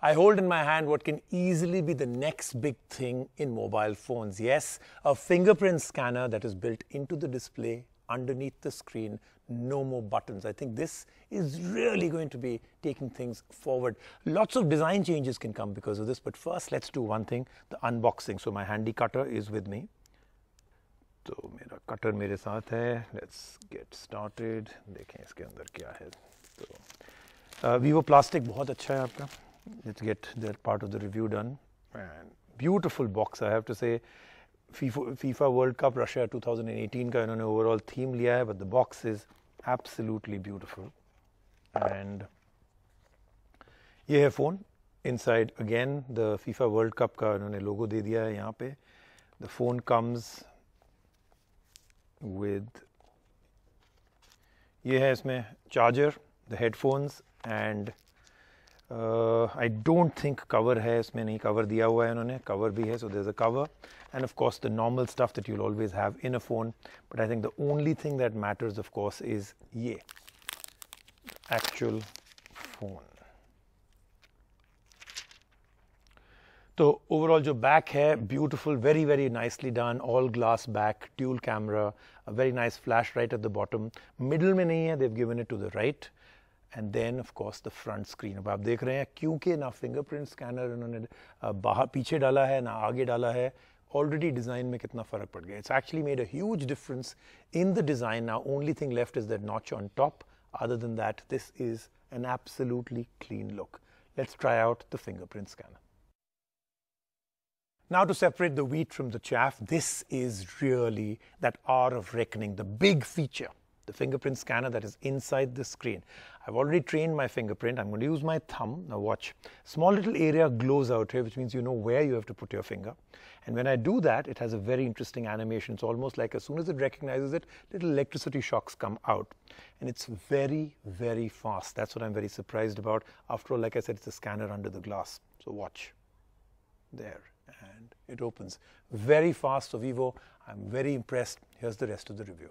I hold in my hand what can easily be the next big thing in mobile phones. Yes, a fingerprint scanner that is built into the display underneath the screen. No more buttons. I think this is really going to be taking things forward. Lots of design changes can come because of this, but first let's do one thing, the unboxing. So my handy cutter is with me. तो मेरा cutter मेरे साथ है. Let's get started. देखें इसके अंदर क्या है. तो Vivo plastic बहुत अच्छा है आपका. Let's get that part of the review done. And beautiful box, I have to say. FIFA World Cup Russia 2018 का इन्होंने overall theme लिया है, but the box is absolutely beautiful. And ये है phone. Inside again the FIFA World Cup का इन्होंने logo दे दिया है यहाँ पे. The phone comes with ये है इसमें charger, the headphones, and I don't think cover है इसमें. नहीं, cover दिया हुआ है इन्होंने. Cover भी है, so there's a cover, and of course the normal stuff that you'll always have in a phone. But I think the only thing that matters, of course, is ये actual phone. तो overall जो back है, beautiful, very very nicely done, all glass back, dual camera, a very nice flash right at the bottom. Middle में नहीं है, they've given it to the right. And then of course the front screen. अब आप देख रहे हैं क्योंकि ना fingerprint scanner इन्होंने बाहर पीछे डाला है ना आगे डाला है, already design में कितना फ़र्क पड़ गया. It's actually made a huge difference in the design. Now only thing left is that notch on top. Other than that, this is an absolutely clean look. Let's try out the fingerprint scanner. Now to separate the wheat from the chaff, this is really that hour of reckoning, the big feature. The fingerprint scanner that is inside the screen. I've already trained my fingerprint. I'm going to use my thumb. Now watch. Small little area glows out here, which means you know where you have to put your finger. And when I do that, it has a very interesting animation. It's almost like as soon as it recognizes it, little electricity shocks come out. And it's very, very fast. That's what I'm very surprised about. After all, like I said, it's a scanner under the glass. So watch. There. And it opens very fast. So Vivo, I'm very impressed. Here's the rest of the review.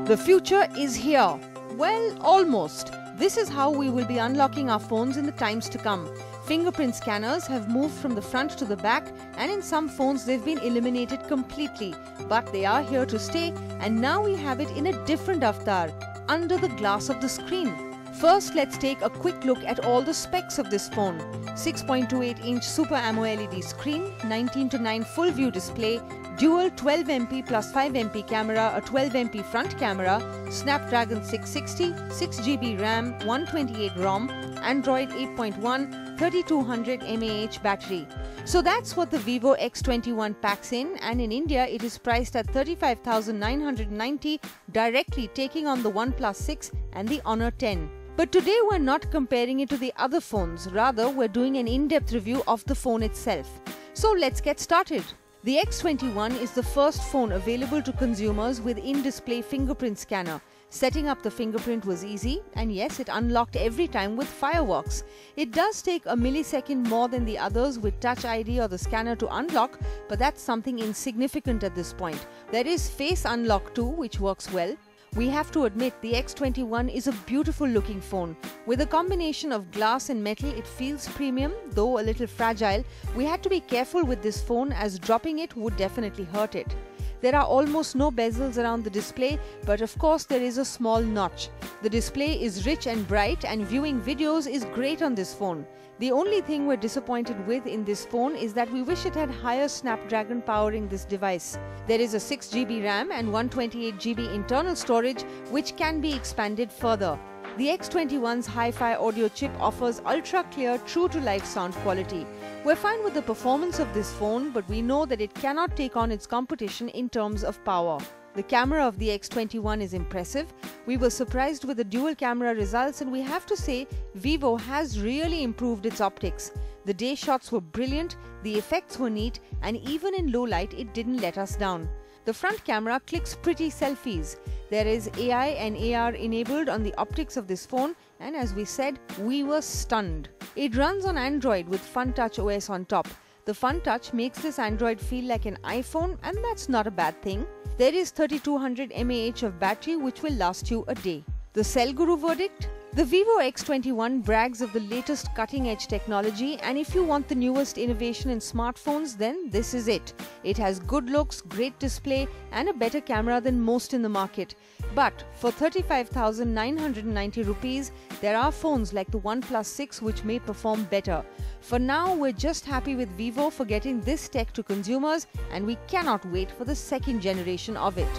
The future is here. Well, almost. This is how we will be unlocking our phones in the times to come. Fingerprint scanners have moved from the front to the back, and in some phones they've been eliminated completely. But they are here to stay, and now we have it in a different avatar, under the glass of the screen. First, let's take a quick look at all the specs of this phone. 6.28-inch Super AMOLED screen, 19:9 full view display, dual 12MP plus 5MP camera, a 12MP front camera, Snapdragon 660, 6GB RAM, 128 ROM, Android 8.1, 3200 mAh battery. So that's what the Vivo X21 packs in, and in India it is priced at 35,990, directly taking on the OnePlus 6 and the Honor 10. But today we're not comparing it to the other phones, rather we're doing an in-depth review of the phone itself. So let's get started. The X21 is the first phone available to consumers with in-display fingerprint scanner. Setting up the fingerprint was easy, and yes, it unlocked every time with fireworks. It does take a millisecond more than the others with Touch ID or the scanner to unlock, but that's something insignificant at this point. There is Face Unlock too, which works well. We have to admit the X21 is a beautiful looking phone. With a combination of glass and metal, it feels premium, though a little fragile. We had to be careful with this phone as dropping it would definitely hurt it. There are almost no bezels around the display, but of course there is a small notch. The display is rich and bright, and viewing videos is great on this phone. The only thing we're disappointed with in this phone is that we wish it had higher Snapdragon powering this device. There is a 6GB RAM and 128GB internal storage, which can be expanded further. The X21's Hi-Fi audio chip offers ultra-clear, true-to-life sound quality. We're fine with the performance of this phone, but we know that it cannot take on its competition in terms of power. The camera of the X21 is impressive. We were surprised with the dual camera results, and we have to say Vivo has really improved its optics. The day shots were brilliant, the effects were neat, and even in low light it didn't let us down. The front camera clicks pretty selfies. There is AI and AR enabled on the optics of this phone, and as we said, we were stunned. It runs on Android with FunTouch OS on top. The FunTouch makes this Android feel like an iPhone, and that's not a bad thing. There is 3200 mAh of battery, which will last you a day. The Cell Guru verdict? The Vivo X21 brags of the latest cutting-edge technology, and if you want the newest innovation in smartphones, then this is it. It has good looks, great display and a better camera than most in the market. But for 35,990 rupees, there are phones like the OnePlus 6 which may perform better. For now, we're just happy with Vivo for getting this tech to consumers, and we cannot wait for the second generation of it.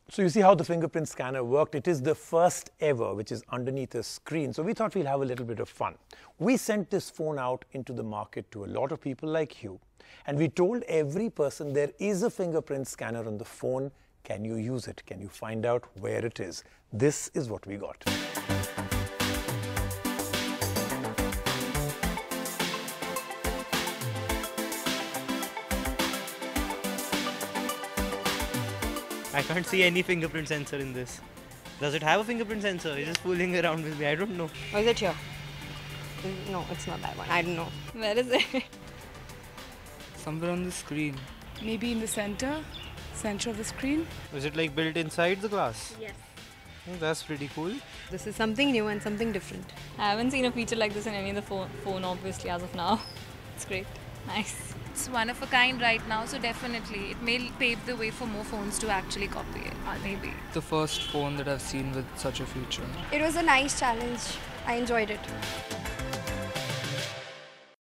So you see how the fingerprint scanner worked. It is the first ever which is underneath a screen. So we thought we'll have a little bit of fun. We sent this phone out into the market to a lot of people like you. And we told every person there is a fingerprint scanner on the phone. Can you use it? Can you find out where it is? This is what we got. I can't see any fingerprint sensor in this. Does it have a fingerprint sensor? You're just fooling around with me. I don't know. Or is it here? No, it's not that one. I don't know. Where is it? Somewhere on the screen. Maybe in the center of the screen. Is it like built inside the glass? Yes. Oh, that's pretty cool. This is something new and something different. I haven't seen a feature like this in any of the phone obviously as of now. It's great. Nice. It's one of a kind right now, so definitely it may pave the way for more phones to actually copy it, maybe. The first phone that I've seen with such a feature. It was a nice challenge. I enjoyed it.